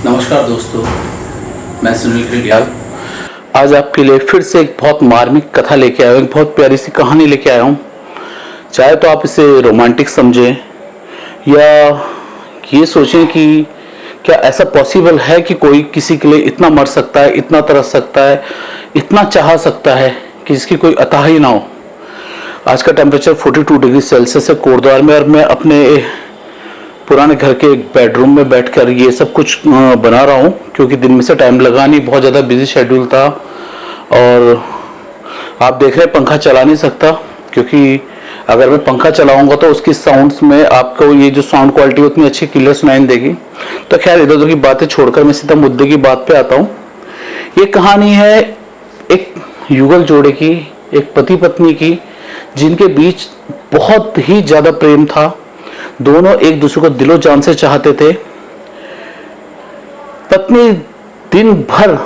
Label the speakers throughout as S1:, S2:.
S1: नमस्कार दोस्तों, मैं सुनील खिड़ियाल आज आपके लिए फिर से एक बहुत मार्मिक कथा लेके आया हूँ। एक बहुत प्यारी सी कहानी लेके आया हूँ। चाहे तो आप इसे रोमांटिक समझें या ये सोचें कि क्या ऐसा पॉसिबल है कि कोई किसी के लिए इतना मर सकता है, इतना तरस सकता है, इतना चाह सकता है कि जिसकी कोई अता ही ना हो। आज का टेम्परेचर 42 डिग्री सेल्सियस है कोटद्वार में, और मैं अपने पुराने घर के एक बेडरूम में बैठकर ये सब कुछ बना रहा हूँ, क्योंकि दिन में से टाइम लगा नहीं, बहुत ज़्यादा बिजी शेड्यूल था। और आप देख रहे हैं पंखा चला नहीं सकता, क्योंकि अगर मैं पंखा चलाऊंगा तो उसकी साउंड्स में आपको ये जो साउंड क्वालिटी उतनी अच्छी क्लियर सुनाई देगी। तो खैर इधर उधर की बातें छोड़कर मैं सीधा मुद्दे की बात पे आता हूँ। ये कहानी है एक युगल जोड़े की, एक पति पत्नी की, जिनके बीच बहुत ही ज़्यादा प्रेम था। दोनों एक दूसरे को दिलो जान से चाहते थे। पत्नी दिन भर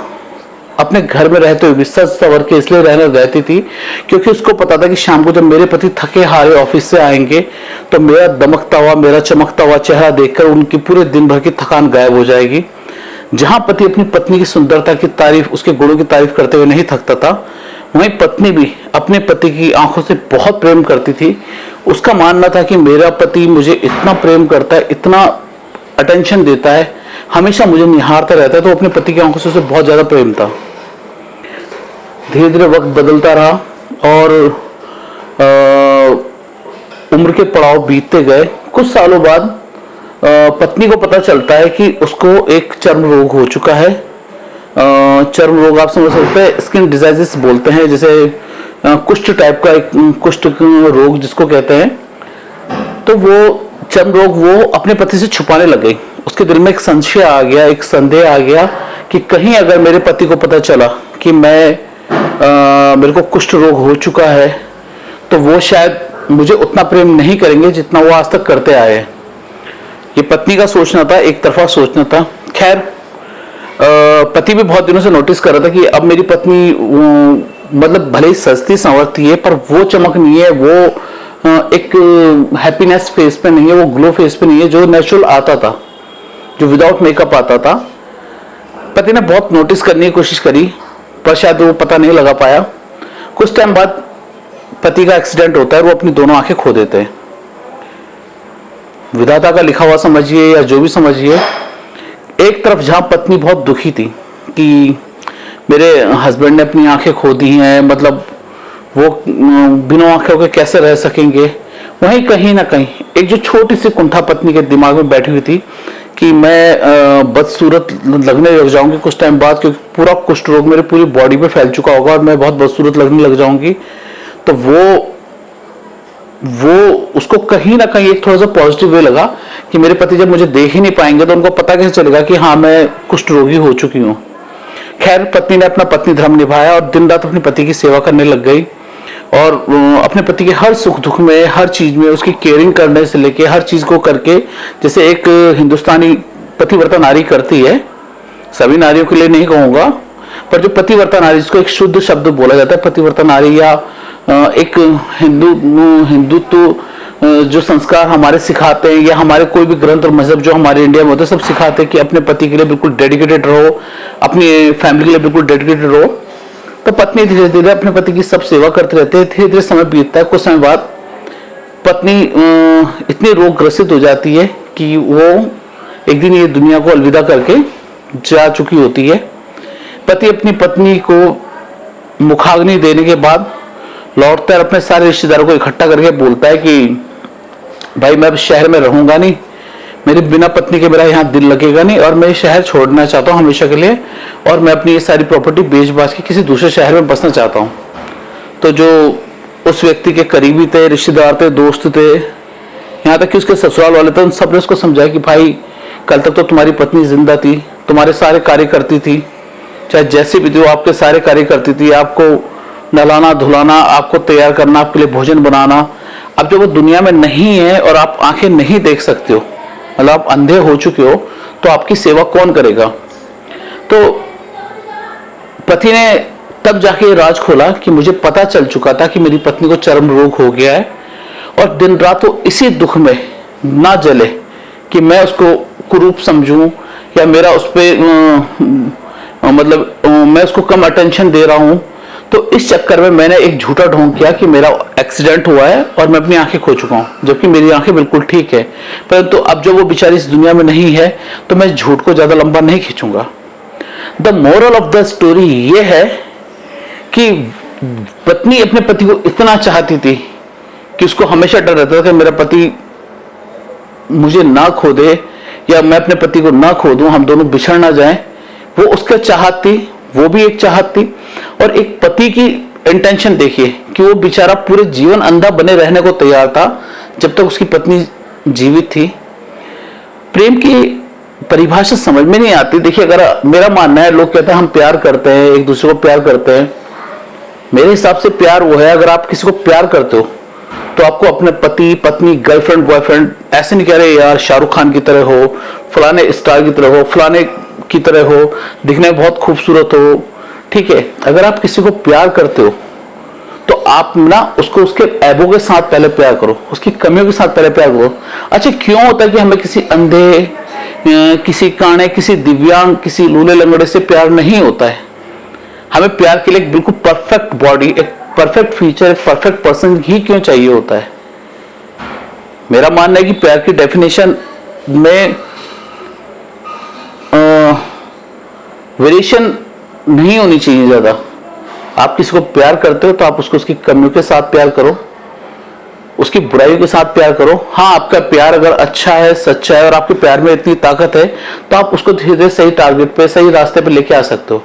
S1: अपने घर में रहते हुए सज सवर के इसलिए रहती थी क्योंकि उसको पता था कि शाम को जब मेरे पति थके हारे ऑफिस से आएंगे तो मेरा दमकता हुआ, मेरा चमकता हुआ चेहरा देखकर उनकी पूरे दिन भर की थकान गायब हो जाएगी। जहां पति अपनी पत्नी की सुंदरता की तारीफ, उसके गुणों की तारीफ करते हुए नहीं थकता था, वहीं पत्नी भी अपने पति की आंखों से बहुत प्रेम करती थी। उसका मानना था कि मेरा पति मुझे इतना प्रेम करता है, इतना अटेंशन देता है, हमेशा मुझे निहारता रहता है, तो अपने पति की आंखों से उसे बहुत ज्यादा प्रेम था। धीरे धीरे वक्त बदलता रहा और उम्र के पड़ाव बीतते गए। कुछ सालों बाद पत्नी को पता चलता है कि उसको एक चर्म रोग हो चुका है। चर्म रोग आप समझ सकते हैं, स्किन डिजीजेस बोलते हैं, जैसे कुष्ठ टाइप का एक कुष्ठ रोग जिसको कहते हैं। तो वो चर्म रोग वो अपने पति से छुपाने लग गई। उसके दिल में एक संशय आ गया, एक संदेह आ गया कि कहीं अगर मेरे पति को पता चला कि मेरे को कुष्ठ रोग हो चुका है तो वो शायद मुझे उतना प्रेम नहीं करेंगे जितना वो आज तक करते आए हैं। ये पत्नी का सोचना था, एक तरफा सोचना था। खैर पति भी बहुत दिनों से नोटिस कर रहा था कि अब मेरी पत्नी मतलब भले ही सजती संवरती है पर वो चमक नहीं है, वो एक हैप्पीनेस फेस पे नहीं है, वो ग्लो फेस पे नहीं है जो नेचुरल आता था, जो विदाउट मेकअप आता था। पति ने बहुत नोटिस करने की कोशिश करी पर शायद वो पता नहीं लगा पाया। कुछ टाइम बाद पति का एक्सीडेंट होता है, वो अपनी दोनों आंखें खो देते हैं। विधाता का लिखा हुआ समझिए या जो भी समझिए। एक तरफ जहां पत्नी बहुत दुखी थी कि मेरे हस्बैंड ने अपनी आंखें खो दी हैं, मतलब वो बिना आंखों के कैसे रह सकेंगे, वहीं कहीं ना कहीं एक जो छोटी सी कुंठा पत्नी के दिमाग में बैठी हुई थी कि मैं बदसूरत लगने लग जाऊंगी कुछ टाइम बाद, क्योंकि पूरा कुष्ठ रोग मेरे पूरी बॉडी पे फैल चुका होगा और मैं बहुत बदसूरत लगने लग जाऊंगी। तो वो उसको कहीं ना कहीं एक थोड़ा सा पॉजिटिव वे लगा कि मेरे पति जब मुझे देख ही नहीं पाएंगे तो उनको पता कैसे चलेगा कि हाँ मैं कुष्ठ रोगी हो चुकी हूँ। खैर पत्नी ने अपना पत्नी धर्म निभाया और दिन रात अपने पति की सेवा करने लग गई और अपने पति के हर सुख दुख में, हर चीज में उसकी केयरिंग करने से लेके हर चीज को करके, जैसे एक हिंदुस्तानी पतिव्रता नारी करती है। सभी नारियों के लिए नहीं कहूंगा, पर जो पतिव्रता नारी, जिसको एक शुद्ध शब्द बोला जाता है पतिव्रता नारी, या एक हिंदुत्व जो संस्कार हमारे सिखाते हैं या हमारे कोई भी ग्रंथ और मजहब जो हमारे इंडिया में होते हैं सब सिखाते हैं कि अपने पति के लिए बिल्कुल डेडिकेटेड रहो, अपनी फैमिली के लिए बिल्कुल डेडिकेटेड रहो। तो पत्नी धीरे धीरे अपने पति की सब सेवा करते रहते हैं। धीरे धीरे समय बीतता है। कुछ समय बाद पत्नी इतनी रोग ग्रसित हो जाती है कि वो एक दिन ये दुनिया को अलविदा करके जा चुकी होती है। पति अपनी पत्नी को मुखाग्नि देने के बाद लौटता है, अपने सारे रिश्तेदारों को इकट्ठा करके बोलता है कि भाई मैं अब शहर में रहूंगा नहीं, मेरे बिना पत्नी के मेरा यहाँ दिल लगेगा नहीं और मैं शहर छोड़ना चाहता हूँ हमेशा के लिए, और मैं अपनी ये सारी प्रॉपर्टी बेच बाच के किसी दूसरे शहर में बसना चाहता हूँ। तो जो उस व्यक्ति के करीबी थे, रिश्तेदार थे, दोस्त थे, यहाँ तक कि उसके ससुराल वाले थे, उन सबने उसको समझाया कि भाई कल तक तो तुम्हारी पत्नी जिंदा थी, तुम्हारे सारे कार्य करती थी, चाहे जैसे भी थी वो आपके सारे कार्य करती थी, आपको नहलाना धुलाना, आपको तैयार करना, आपके लिए भोजन बनाना। अब जब वो दुनिया में नहीं है और आप आंखें नहीं देख सकते हो, मतलब आप अंधे हो चुके हो, तो आपकी सेवा कौन करेगा। तो पति ने तब जाके राज खोला कि मुझे पता चल चुका था कि मेरी पत्नी को चर्म रोग हो गया है और दिन रात वो इसी दुख में ना जले कि मैं उसको कुरूप समझूं या मेरा उस पर मतलब मैं उसको कम अटेंशन दे रहा हूं, तो इस चक्कर में मैंने एक झूठा ढोंग किया कि मेरा एक्सीडेंट हुआ है और मैं अपनी आंखें खो चुका हूं, जबकि मेरी आंखें बिल्कुल ठीक है। परंतु अब जब वो बेचारी इस दुनिया में नहीं है तो मैं झूठ को ज्यादा लंबा नहीं खींचूंगा। The moral of the story ये है कि पत्नी अपने पति को इतना चाहती थी कि उसको हमेशा डर रहता था कि मेरा पति मुझे ना खो दे या मैं अपने पति को ना खो दूं, हम दोनों बिछड़ ना जाएं। वो उसका चाहत थी, वो भी एक चाहत थी। और एक पति की इंटेंशन देखिए कि वो बेचारा पूरे जीवन अंधा बने रहने को तैयार था जब तक उसकी पत्नी जीवित थी। प्रेम की परिभाषा समझ में नहीं आती। देखिए, अगर मेरा मानना है, लोग कहते हैं हम प्यार करते हैं, एक दूसरे को प्यार करते हैं। मेरे हिसाब से प्यार वो है, अगर आप किसी को प्यार करते हो तो आपको अपने पति, पत्नी, गर्लफ्रेंड, बॉयफ्रेंड ऐसे नहीं कह रहे यार शाहरुख खान की तरह हो, फलाने स्टार की तरह हो, फलाने की तरह हो, दिखने में बहुत खूबसूरत हो। ठीक है, अगर आप किसी को प्यार करते हो तो आप ना उसको उसके ऐबों के साथ पहले प्यार करो, उसकी कमियों के साथ पहले प्यार करो। अच्छा, क्यों होता है कि हमें किसी अंधे, किसी काणे, किसी दिव्यांग, किसी लूले लंगड़े से प्यार नहीं होता है? हमें प्यार के लिए एक बिल्कुल परफेक्ट बॉडी, एक परफेक्ट फीचर, एक परफेक्ट पर्सन ही क्यों चाहिए होता है? मेरा मानना है कि प्यार की डेफिनेशन में वेरिएशन नहीं होनी चाहिए ज्यादा। आप किसी को प्यार करते हो तो आप उसको उसकी कमियों के साथ प्यार करो, उसकी बुराइयों के साथ प्यार करो। हाँ, आपका प्यार अगर अच्छा है, सच्चा है और आपके प्यार में इतनी ताकत है तो आप उसको धीरे धीरे सही टारगेट पे, सही रास्ते पे लेके आ सकते हो।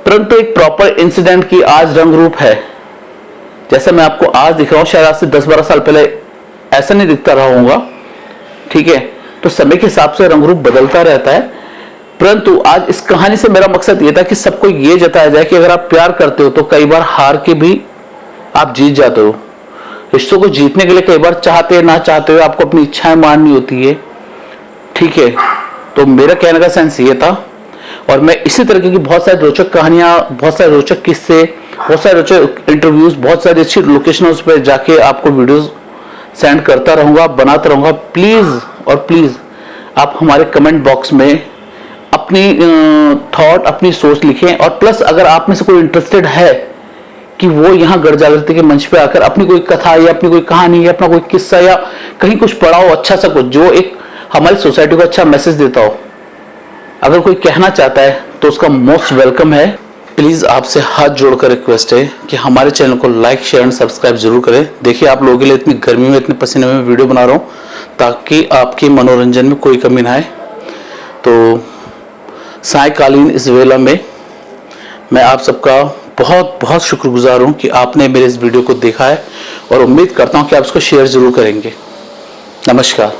S1: परंतु एक प्रॉपर इंसिडेंट की आज रंग रूप है, जैसे मैं आपको आज दिख रहा हूं, शायद आज से 10-12 साल पहले ऐसा नहीं दिखता रहा होगा। ठीक है, तो समय के हिसाब से रंग रूप बदलता रहता है। परंतु आज इस कहानी से मेरा मकसद यह था कि सबको ये जताया जाए कि अगर आप प्यार करते हो तो कई बार हार के भी आप जीत जाते हो। रिश्तों को जीतने के लिए कई बार चाहते ना चाहते हुए आपको अपनी इच्छाएं माननी होती है। ठीक है, तो मेरा कहने का सेंस ये था। और मैं इसी तरीके की बहुत सारी रोचक कहानियां, बहुत सारे रोचक किस्से, बहुत सारे रोचक इंटरव्यूज, बहुत सारी अच्छी लोकेशनों पर जाके आपको वीडियोस सेंड करता रहूंगा, बनाता रहूंगा। प्लीज और प्लीज आप हमारे कमेंट बॉक्स में अपनी थॉट, अपनी सोच लिखें। और प्लस अगर आप में से कोई इंटरेस्टेड है कि वो यहाँ गढ़ जागृति के मंच पे आकर अपनी कोई कथा या अपनी कोई कहानी या अपना कोई किस्सा या कहीं कुछ पढ़ा हो अच्छा सा कुछ, जो एक हमारी सोसाइटी को अच्छा मैसेज देता हो, अगर कोई कहना चाहता है तो उसका मोस्ट वेलकम है। प्लीज आपसे हाथ जोड़कर रिक्वेस्ट है कि हमारे चैनल को लाइक, शेयर एंड सब्सक्राइब जरूर करें। देखिए, आप लोगों के लिए इतनी गर्मी में, इतने पसीने में वीडियो बना रहा हूँ ताकि आपके मनोरंजन में कोई कमी ना आए। तो सायकालीन इस वेला में मैं आप सबका बहुत बहुत शुक्रगुजार हूँ कि आपने मेरे इस वीडियो को देखा है और उम्मीद करता हूँ कि आप इसको शेयर जरूर करेंगे। नमस्कार।